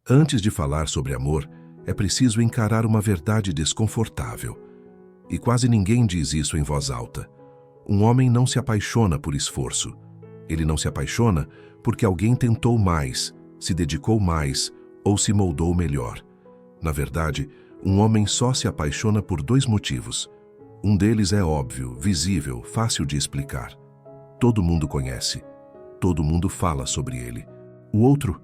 Antes de falar sobre amor, é preciso encarar uma verdade desconfortável. E quase ninguém diz isso em voz alta. Um homem não se apaixona por esforço. Ele não se apaixona porque alguém tentou mais, se dedicou mais ou se moldou melhor. Na verdade, um homem só se apaixona por dois motivos. Um deles é óbvio, visível, fácil de explicar. Todo mundo conhece. Todo mundo fala sobre ele. O outro,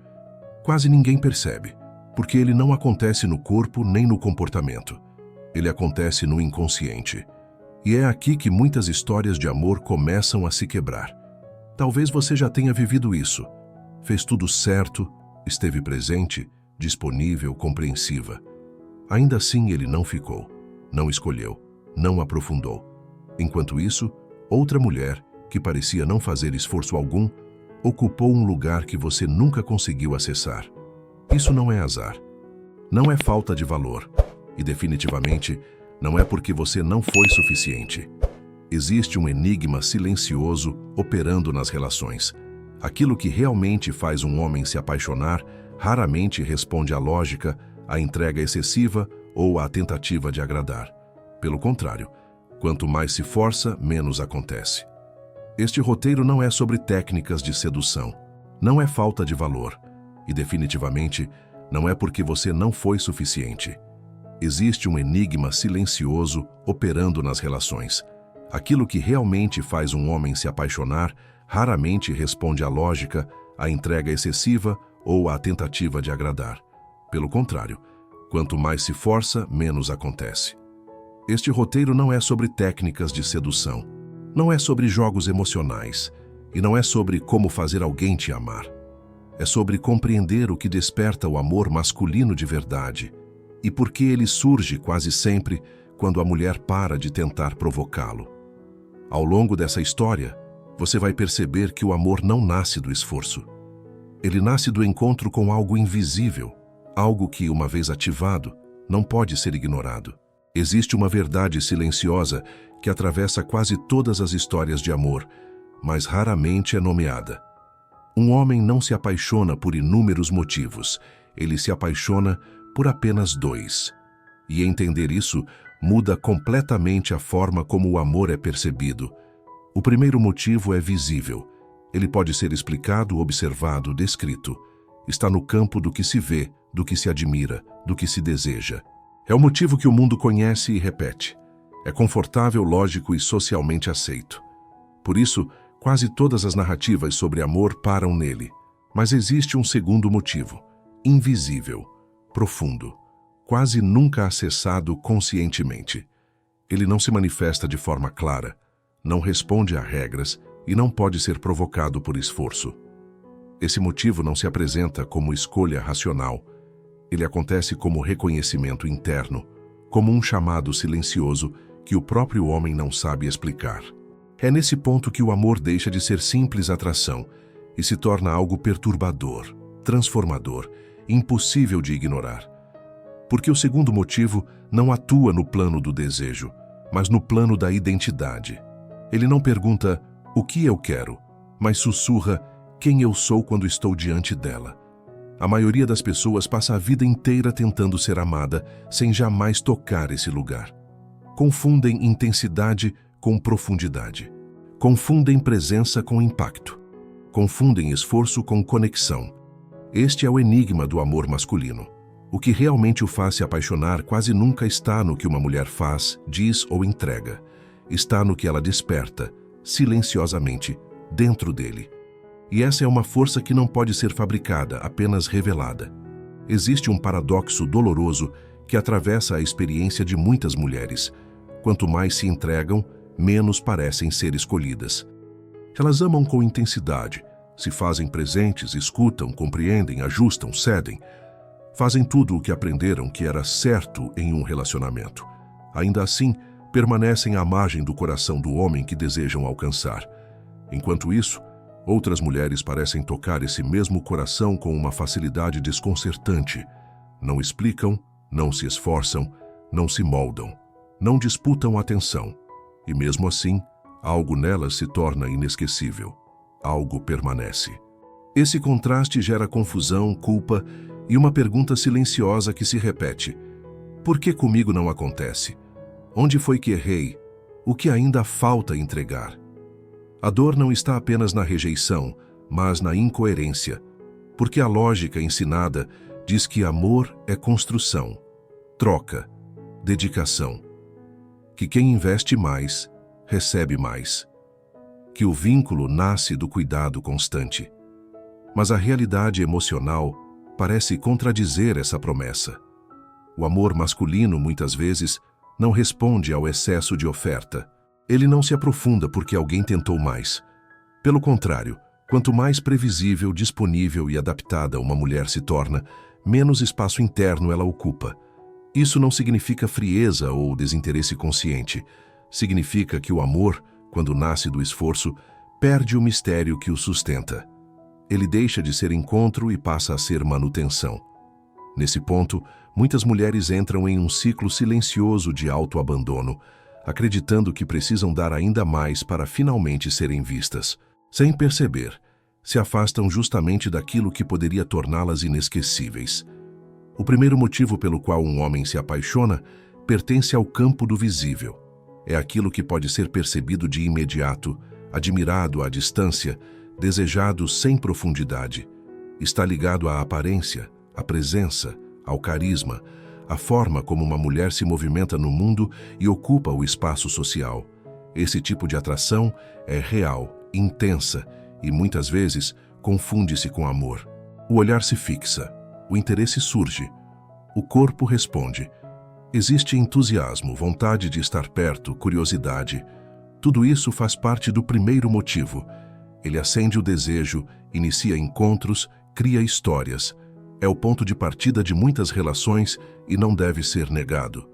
quase ninguém percebe, porque ele não acontece no corpo nem no comportamento. Ele acontece no inconsciente. E é aqui que muitas histórias de amor começam a se quebrar. Talvez você já tenha vivido isso. Fez tudo certo, esteve presente, disponível, compreensiva. Ainda assim ele não ficou, não escolheu, não aprofundou. Enquanto isso, outra mulher, que parecia não fazer esforço algum, ocupou um lugar que você nunca conseguiu acessar. Isso não é azar. Não é falta de valor. E definitivamente, não é porque você não foi suficiente. Existe um enigma silencioso operando nas relações. Aquilo que realmente faz um homem se apaixonar raramente responde à lógica, à entrega excessiva ou à tentativa de agradar. Pelo contrário, quanto mais se força, menos acontece. Este roteiro não é sobre técnicas de sedução. Não é falta de valor. E definitivamente, não é porque você não foi suficiente. Existe um enigma silencioso operando nas relações. Aquilo que realmente faz um homem se apaixonar raramente responde à lógica, à entrega excessiva ou à tentativa de agradar. Pelo contrário, quanto mais se força, menos acontece. Este roteiro não é sobre técnicas de sedução. Não é sobre jogos emocionais. E não é sobre como fazer alguém te amar. É sobre compreender o que desperta o amor masculino de verdade e por que ele surge quase sempre quando a mulher para de tentar provocá-lo. Ao longo dessa história, você vai perceber que o amor não nasce do esforço. Ele nasce do encontro com algo invisível, algo que, uma vez ativado, não pode ser ignorado. Existe uma verdade silenciosa que atravessa quase todas as histórias de amor, mas raramente é nomeada. Um homem não se apaixona por inúmeros motivos, ele se apaixona por apenas dois. E entender isso muda completamente a forma como o amor é percebido. O primeiro motivo é visível. Ele pode ser explicado, observado, descrito. Está no campo do que se vê, do que se admira, do que se deseja. É o motivo que o mundo conhece e repete. É confortável, lógico e socialmente aceito. Por isso, quase todas as narrativas sobre amor param nele. Mas existe um segundo motivo, invisível, profundo, quase nunca acessado conscientemente. Ele não se manifesta de forma clara, não responde a regras e não pode ser provocado por esforço. Esse motivo não se apresenta como escolha racional. Ele acontece como reconhecimento interno, como um chamado silencioso que o próprio homem não sabe explicar. É nesse ponto que o amor deixa de ser simples atração e se torna algo perturbador, transformador, impossível de ignorar. Porque o segundo motivo não atua no plano do desejo, mas no plano da identidade. Ele não pergunta o que eu quero, mas sussurra quem eu sou quando estou diante dela. A maioria das pessoas passa a vida inteira tentando ser amada, sem jamais tocar esse lugar. Confundem intensidade com profundidade. Confundem presença com impacto. Confundem esforço com conexão. Este é o enigma do amor masculino. O que realmente o faz se apaixonar quase nunca está no que uma mulher faz, diz ou entrega. Está no que ela desperta, silenciosamente, dentro dele. E essa é uma força que não pode ser fabricada, apenas revelada. Existe um paradoxo doloroso que atravessa a experiência de muitas mulheres. Quanto mais se entregam, menos parecem ser escolhidas. Elas amam com intensidade, se fazem presentes, escutam, compreendem, ajustam, cedem. Fazem tudo o que aprenderam que era certo em um relacionamento. Ainda assim, permanecem à margem do coração do homem que desejam alcançar. Enquanto isso, outras mulheres parecem tocar esse mesmo coração com uma facilidade desconcertante. Não explicam, não se esforçam, não se moldam, não disputam atenção. E mesmo assim, algo nelas se torna inesquecível. Algo permanece. Esse contraste gera confusão, culpa E uma pergunta silenciosa que se repete: por que comigo não acontece? Onde foi que errei? O que ainda falta entregar? A dor não está apenas na rejeição, mas na incoerência, porque a lógica ensinada diz que amor é construção, troca, dedicação, que quem investe mais, recebe mais, que o vínculo nasce do cuidado constante. Mas a realidade emocional parece contradizer essa promessa. O amor masculino, muitas vezes, não responde ao excesso de oferta. Ele não se aprofunda porque alguém tentou mais. Pelo contrário, quanto mais previsível, disponível e adaptada uma mulher se torna, menos espaço interno ela ocupa. Isso não significa frieza ou desinteresse consciente. Significa que o amor, quando nasce do esforço, perde o mistério que o sustenta. Ele deixa de ser encontro e passa a ser manutenção. Nesse ponto, muitas mulheres entram em um ciclo silencioso de autoabandono, acreditando que precisam dar ainda mais para finalmente serem vistas. Sem perceber, se afastam justamente daquilo que poderia torná-las inesquecíveis. O primeiro motivo pelo qual um homem se apaixona pertence ao campo do visível. É aquilo que pode ser percebido de imediato, admirado à distância, desejado sem profundidade. Está ligado à aparência, à presença, ao carisma, à forma como uma mulher se movimenta no mundo e ocupa o espaço social. Esse tipo de atração é real, intensa e, muitas vezes, confunde-se com amor. O olhar se fixa, o interesse surge, o corpo responde. Existe entusiasmo, vontade de estar perto, curiosidade. Tudo isso faz parte do primeiro motivo. Ele acende o desejo, inicia encontros, cria histórias. É o ponto de partida de muitas relações e não deve ser negado.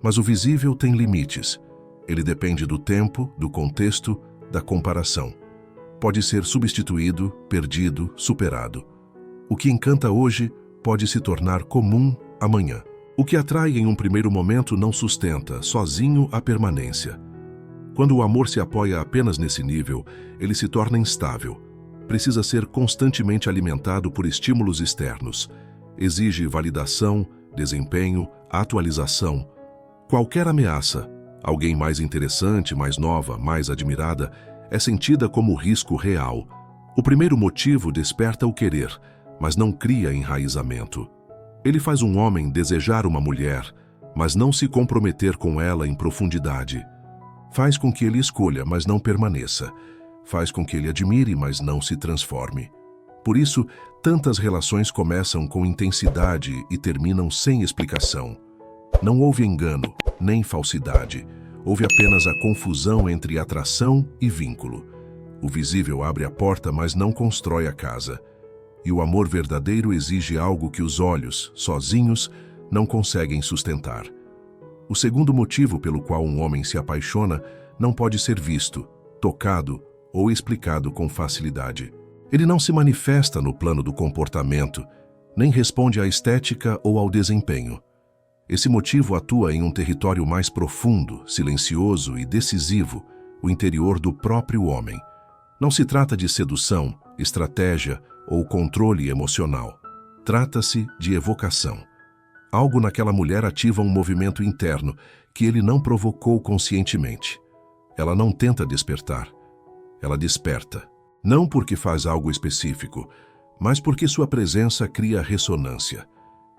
Mas o visível tem limites. Ele depende do tempo, do contexto, da comparação. Pode ser substituído, perdido, superado. O que encanta hoje pode se tornar comum amanhã. O que atrai em um primeiro momento não sustenta, sozinho, a permanência. Quando o amor se apoia apenas nesse nível, ele se torna instável. Precisa ser constantemente alimentado por estímulos externos. Exige validação, desempenho, atualização. Qualquer ameaça, alguém mais interessante, mais nova, mais admirada, é sentida como risco real. O primeiro motivo desperta o querer, mas não cria enraizamento. Ele faz um homem desejar uma mulher, mas não se comprometer com ela em profundidade. Faz com que ele escolha, mas não permaneça. Faz com que ele admire, mas não se transforme. Por isso, tantas relações começam com intensidade e terminam sem explicação. Não houve engano, nem falsidade. Houve apenas a confusão entre atração e vínculo. O visível abre a porta, mas não constrói a casa. E o amor verdadeiro exige algo que os olhos, sozinhos, não conseguem sustentar. O segundo motivo pelo qual um homem se apaixona não pode ser visto, tocado ou explicado com facilidade. Ele não se manifesta no plano do comportamento, nem responde à estética ou ao desempenho. Esse motivo atua em um território mais profundo, silencioso e decisivo, o interior do próprio homem. Não se trata de sedução, estratégia ou controle emocional. Trata-se de evocação. Algo naquela mulher ativa um movimento interno que ele não provocou conscientemente. Ela não tenta despertar. Ela desperta. Não porque faz algo específico, mas porque sua presença cria ressonância.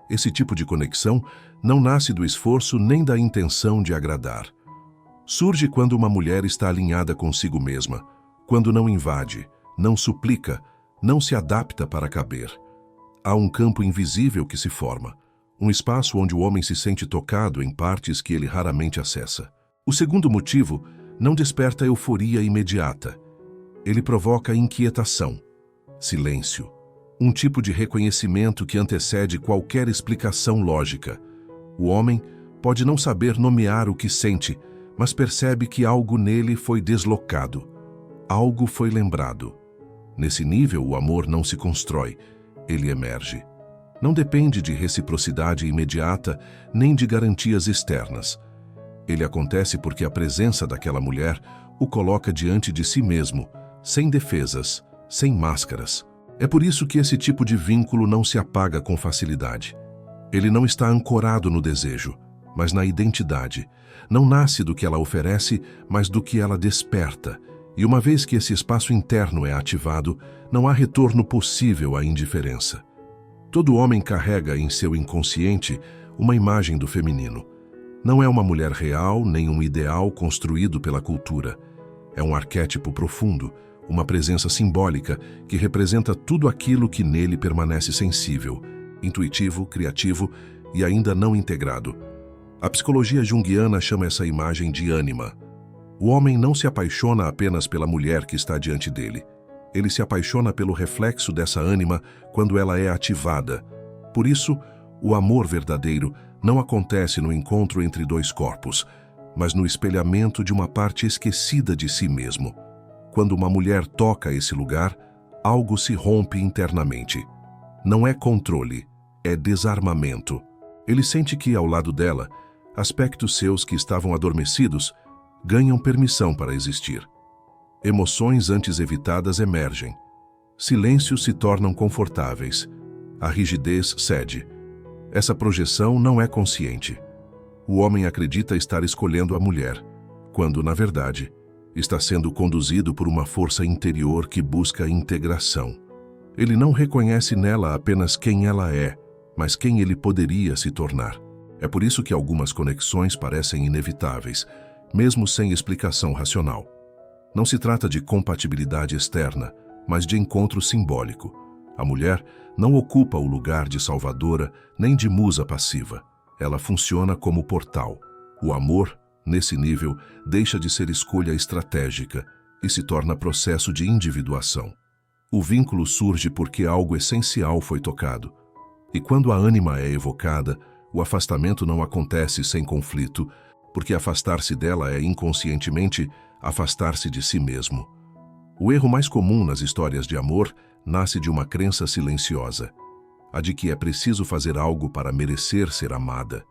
Esse tipo de conexão não nasce do esforço nem da intenção de agradar. Surge quando uma mulher está alinhada consigo mesma, quando não invade, não suplica, não se adapta para caber. Há um campo invisível que se forma, um espaço onde o homem se sente tocado em partes que ele raramente acessa. O segundo motivo não desperta euforia imediata. Ele provoca inquietação, silêncio, um tipo de reconhecimento que antecede qualquer explicação lógica. O homem pode não saber nomear o que sente, mas percebe que algo nele foi deslocado, algo foi lembrado. Nesse nível, o amor não se constrói, ele emerge. Não depende de reciprocidade imediata, nem de garantias externas. Ele acontece porque a presença daquela mulher o coloca diante de si mesmo, sem defesas, sem máscaras. É por isso que esse tipo de vínculo não se apaga com facilidade. Ele não está ancorado no desejo, mas na identidade. Não nasce do que ela oferece, mas do que ela desperta. E uma vez que esse espaço interno é ativado, não há retorno possível à indiferença. Todo homem carrega em seu inconsciente uma imagem do feminino. Não é uma mulher real, nem um ideal construído pela cultura. É um arquétipo profundo, uma presença simbólica que representa tudo aquilo que nele permanece sensível, intuitivo, criativo e ainda não integrado. A psicologia junguiana chama essa imagem de ânima. O homem não se apaixona apenas pela mulher que está diante dele. Ele se apaixona pelo reflexo dessa ânima quando ela é ativada. Por isso, o amor verdadeiro não acontece no encontro entre dois corpos, mas no espelhamento de uma parte esquecida de si mesmo. Quando uma mulher toca esse lugar, algo se rompe internamente. Não é controle, é desarmamento. Ele sente que, ao lado dela, aspectos seus que estavam adormecidos ganham permissão para existir. Emoções antes evitadas emergem. Silêncios se tornam confortáveis. A rigidez cede. Essa projeção não é consciente. O homem acredita estar escolhendo a mulher, quando, na verdade, está sendo conduzido por uma força interior que busca integração. Ele não reconhece nela apenas quem ela é, mas quem ele poderia se tornar. É por isso que algumas conexões parecem inevitáveis, mesmo sem explicação racional. Não se trata de compatibilidade externa, mas de encontro simbólico. A mulher não ocupa o lugar de salvadora nem de musa passiva. Ela funciona como portal. O amor, nesse nível, deixa de ser escolha estratégica e se torna processo de individuação. O vínculo surge porque algo essencial foi tocado. E quando a ânima é evocada, o afastamento não acontece sem conflito, porque afastar-se dela é inconscientemente afastar-se de si mesmo. O erro mais comum nas histórias de amor nasce de uma crença silenciosa, a de que é preciso fazer algo para merecer ser amada.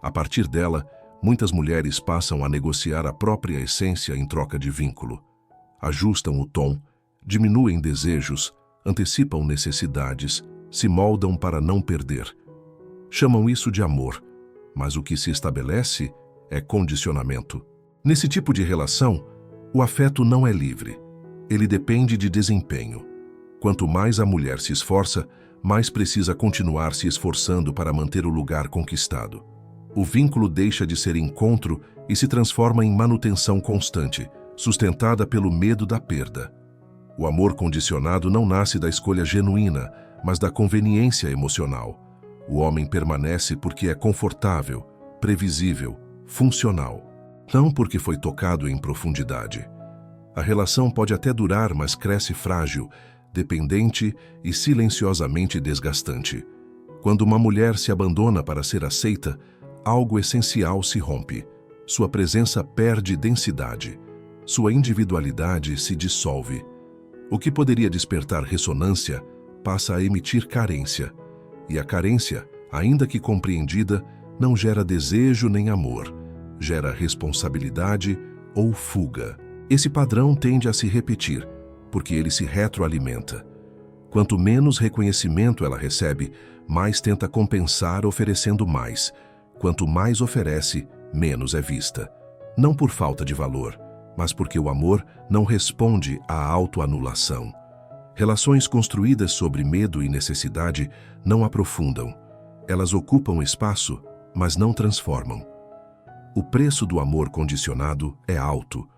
A partir dela, muitas mulheres passam a negociar a própria essência em troca de vínculo. Ajustam o tom, diminuem desejos, antecipam necessidades, se moldam para não perder. Chamam isso de amor, mas o que se estabelece é condicionamento. Nesse tipo de relação, o afeto não é livre. Ele depende de desempenho. Quanto mais a mulher se esforça, mais precisa continuar se esforçando para manter o lugar conquistado. O vínculo deixa de ser encontro e se transforma em manutenção constante, sustentada pelo medo da perda. O amor condicionado não nasce da escolha genuína, mas da conveniência emocional. O homem permanece porque é confortável, previsível, funcional, não porque foi tocado em profundidade. A relação pode até durar, mas cresce frágil, dependente e silenciosamente desgastante. Quando uma mulher se abandona para ser aceita, algo essencial se rompe. Sua presença perde densidade. Sua individualidade se dissolve. O que poderia despertar ressonância passa a emitir carência. E a carência, ainda que compreendida, não gera desejo nem amor. Gera responsabilidade ou fuga. Esse padrão tende a se repetir, porque ele se retroalimenta. Quanto menos reconhecimento ela recebe, mais tenta compensar oferecendo mais. Quanto mais oferece, menos é vista. Não por falta de valor, mas porque o amor não responde à autoanulação. Relações construídas sobre medo e necessidade não aprofundam. Elas ocupam espaço, mas não transformam. O preço do amor condicionado é alto.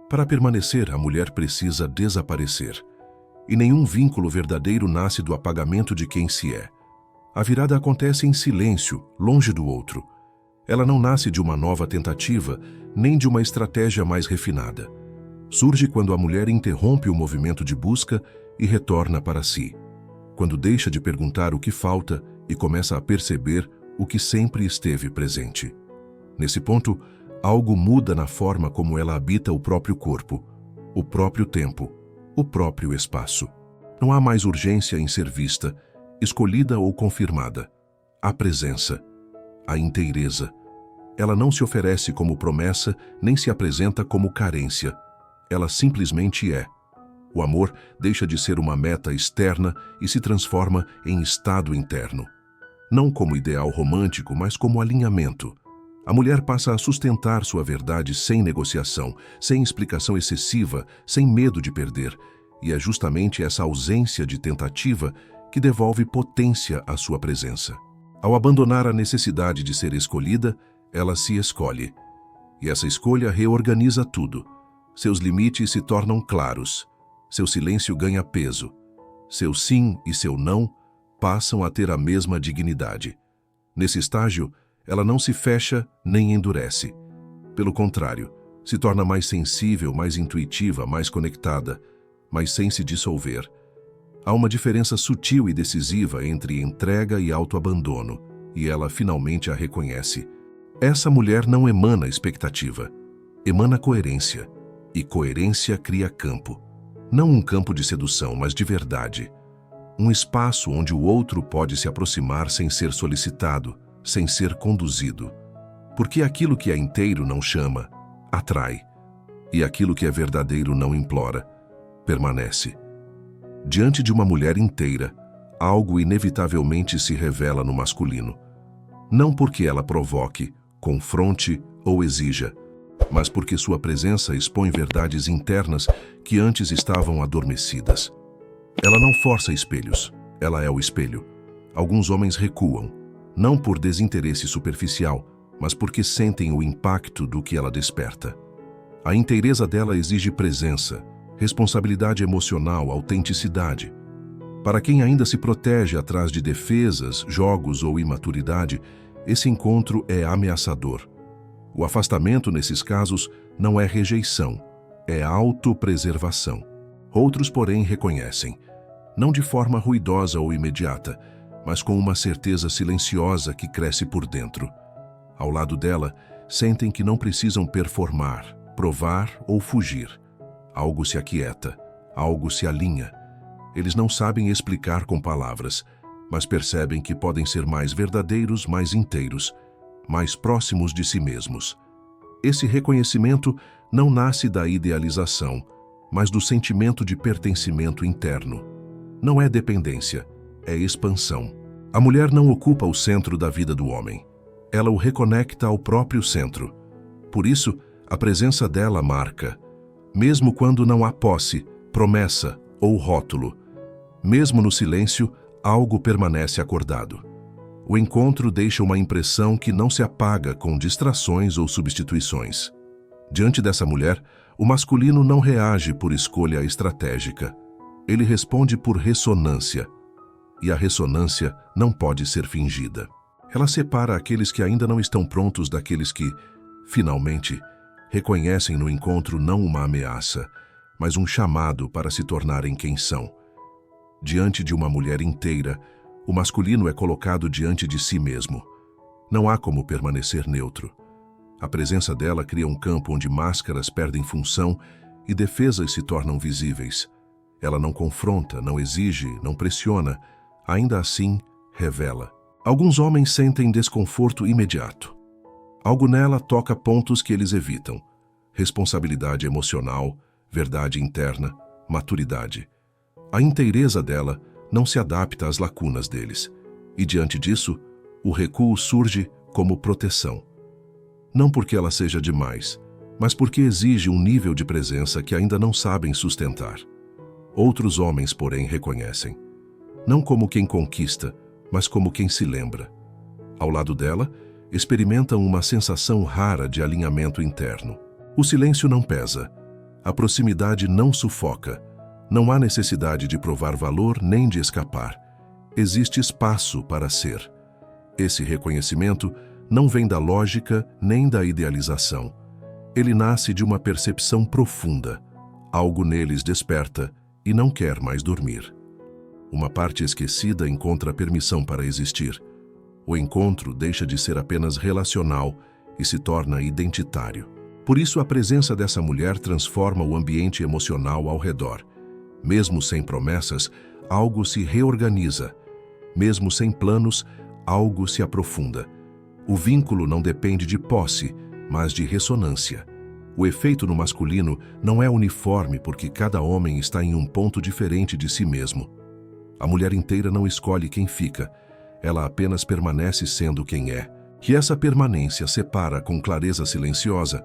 Para permanecer, a mulher precisa desaparecer. E nenhum vínculo verdadeiro nasce do apagamento de quem se é. A virada acontece em silêncio, longe do outro. Ela não nasce de uma nova tentativa, nem de uma estratégia mais refinada. Surge quando a mulher interrompe o movimento de busca e retorna para si. Quando deixa de perguntar o que falta e começa a perceber o que sempre esteve presente. Nesse ponto, algo muda na forma como ela habita o próprio corpo, o próprio tempo, o próprio espaço. Não há mais urgência em ser vista, escolhida ou confirmada. Há presença, a inteireza. Ela não se oferece como promessa, nem se apresenta como carência. Ela simplesmente é. O amor deixa de ser uma meta externa e se transforma em estado interno. Não como ideal romântico, mas como alinhamento. A mulher passa a sustentar sua verdade sem negociação, sem explicação excessiva, sem medo de perder. E é justamente essa ausência de tentativa que devolve potência à sua presença. Ao abandonar a necessidade de ser escolhida, ela se escolhe. E essa escolha reorganiza tudo. Seus limites se tornam claros. Seu silêncio ganha peso. Seu sim e seu não passam a ter a mesma dignidade. Nesse estágio, ela não se fecha nem endurece. Pelo contrário, se torna mais sensível, mais intuitiva, mais conectada, mas sem se dissolver. Há uma diferença sutil e decisiva entre entrega e autoabandono, e ela finalmente a reconhece. Essa mulher não emana expectativa, emana coerência, e coerência cria campo. Não um campo de sedução, mas de verdade. Um espaço onde o outro pode se aproximar sem ser solicitado, sem ser conduzido. Porque aquilo que é inteiro não chama, atrai. E aquilo que é verdadeiro não implora, permanece. Diante de uma mulher inteira, algo inevitavelmente se revela no masculino. Não porque ela provoque, confronte ou exija, mas porque sua presença expõe verdades internas que antes estavam adormecidas. Ela não força espelhos, ela é o espelho. Alguns homens recuam, não por desinteresse superficial, mas porque sentem o impacto do que ela desperta. A inteireza dela exige presença, responsabilidade emocional, autenticidade. Para quem ainda se protege atrás de defesas, jogos ou imaturidade, esse encontro é ameaçador. O afastamento, nesses casos, não é rejeição, é autopreservação. Outros, porém, reconhecem, não de forma ruidosa ou imediata, mas com uma certeza silenciosa que cresce por dentro. Ao lado dela, sentem que não precisam performar, provar ou fugir. Algo se aquieta, algo se alinha. Eles não sabem explicar com palavras, mas percebem que podem ser mais verdadeiros, mais inteiros, mais próximos de si mesmos. Esse reconhecimento não nasce da idealização, mas do sentimento de pertencimento interno. Não é dependência, é expansão. A mulher não ocupa o centro da vida do homem. Ela o reconecta ao próprio centro. Por isso, a presença dela marca, mesmo quando não há posse, promessa ou rótulo. Mesmo no silêncio, algo permanece acordado. O encontro deixa uma impressão que não se apaga com distrações ou substituições. Diante dessa mulher, o masculino não reage por escolha estratégica. Ele responde por ressonância. E a ressonância não pode ser fingida. Ela separa aqueles que ainda não estão prontos daqueles que, finalmente, reconhecem no encontro não uma ameaça, mas um chamado para se tornarem quem são. Diante de uma mulher inteira, o masculino é colocado diante de si mesmo. Não há como permanecer neutro. A presença dela cria um campo onde máscaras perdem função e defesas se tornam visíveis. Ela não confronta, não exige, não pressiona, ainda assim revela. Alguns homens sentem desconforto imediato. Algo nela toca pontos que eles evitam. Responsabilidade emocional, verdade interna, maturidade. A inteireza dela não se adapta às lacunas deles. E diante disso, o recuo surge como proteção. Não porque ela seja demais, mas porque exige um nível de presença que ainda não sabem sustentar. Outros homens, porém, reconhecem. Não como quem conquista, mas como quem se lembra. Ao lado dela, experimentam uma sensação rara de alinhamento interno. O silêncio não pesa. A proximidade não sufoca. Não há necessidade de provar valor nem de escapar. Existe espaço para ser. Esse reconhecimento não vem da lógica nem da idealização. Ele nasce de uma percepção profunda. Algo neles desperta e não quer mais dormir. Uma parte esquecida encontra permissão para existir. O encontro deixa de ser apenas relacional e se torna identitário. Por isso, a presença dessa mulher transforma o ambiente emocional ao redor. Mesmo sem promessas, algo se reorganiza. Mesmo sem planos, algo se aprofunda. O vínculo não depende de posse, mas de ressonância. O efeito no masculino não é uniforme porque cada homem está em um ponto diferente de si mesmo. A mulher inteira não escolhe quem fica, ela apenas permanece sendo quem é. E essa permanência separa com clareza silenciosa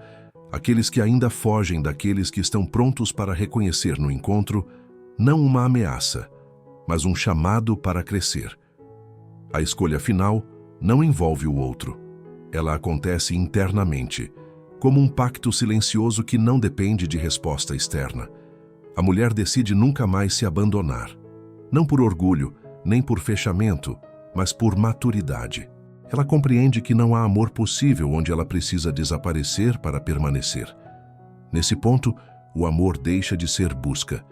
aqueles que ainda fogem daqueles que estão prontos para reconhecer no encontro não uma ameaça, mas um chamado para crescer. A escolha final não envolve o outro. Ela acontece internamente, como um pacto silencioso que não depende de resposta externa. A mulher decide nunca mais se abandonar, não por orgulho, nem por fechamento, mas por maturidade. Ela compreende que não há amor possível onde ela precisa desaparecer para permanecer. Nesse ponto, o amor deixa de ser busca.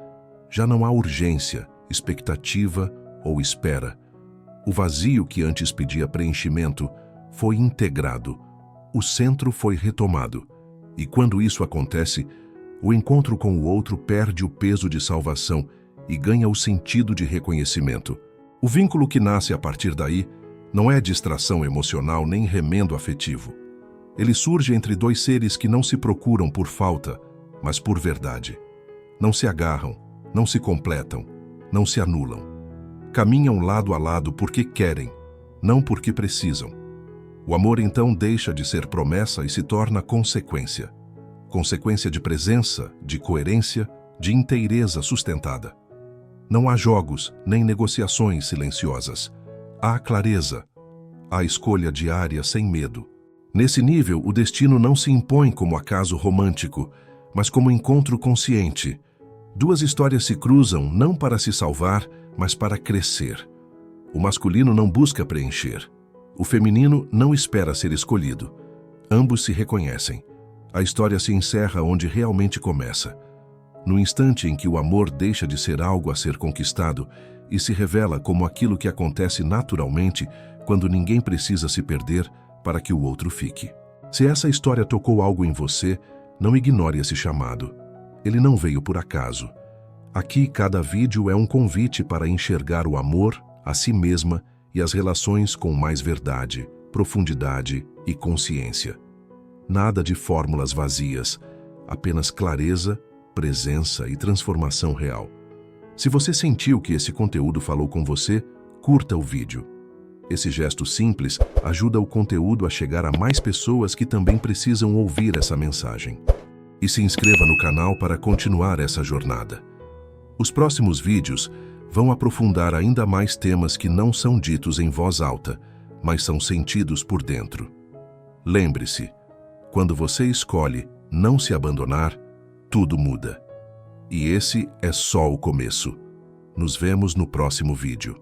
Já não há urgência, expectativa ou espera. O vazio que antes pedia preenchimento foi integrado. O centro foi retomado. E quando isso acontece, o encontro com o outro perde o peso de salvação e ganha o sentido de reconhecimento. O vínculo que nasce a partir daí não é distração emocional nem remendo afetivo. Ele surge entre dois seres que não se procuram por falta, mas por verdade. Não se agarram, não se completam, não se anulam. Caminham lado a lado porque querem, não porque precisam. O amor então deixa de ser promessa e se torna consequência. Consequência de presença, de coerência, de inteireza sustentada. Não há jogos, nem negociações silenciosas. Há clareza, há escolha diária sem medo. Nesse nível, o destino não se impõe como acaso romântico, mas como encontro consciente. Duas histórias se cruzam não para se salvar, mas para crescer. O masculino não busca preencher. O feminino não espera ser escolhido. Ambos se reconhecem. A história se encerra onde realmente começa. No instante em que o amor deixa de ser algo a ser conquistado e se revela como aquilo que acontece naturalmente quando ninguém precisa se perder para que o outro fique. Se essa história tocou algo em você, não ignore esse chamado. Ele não veio por acaso. Aqui, cada vídeo é um convite para enxergar o amor, a si mesma e as relações com mais verdade, profundidade e consciência. Nada de fórmulas vazias, apenas clareza, presença e transformação real. Se você sentiu que esse conteúdo falou com você, curta o vídeo. Esse gesto simples ajuda o conteúdo a chegar a mais pessoas que também precisam ouvir essa mensagem. E se inscreva no canal para continuar essa jornada. Os próximos vídeos vão aprofundar ainda mais temas que não são ditos em voz alta, mas são sentidos por dentro. Lembre-se, quando você escolhe não se abandonar, tudo muda. E esse é só o começo. Nos vemos no próximo vídeo.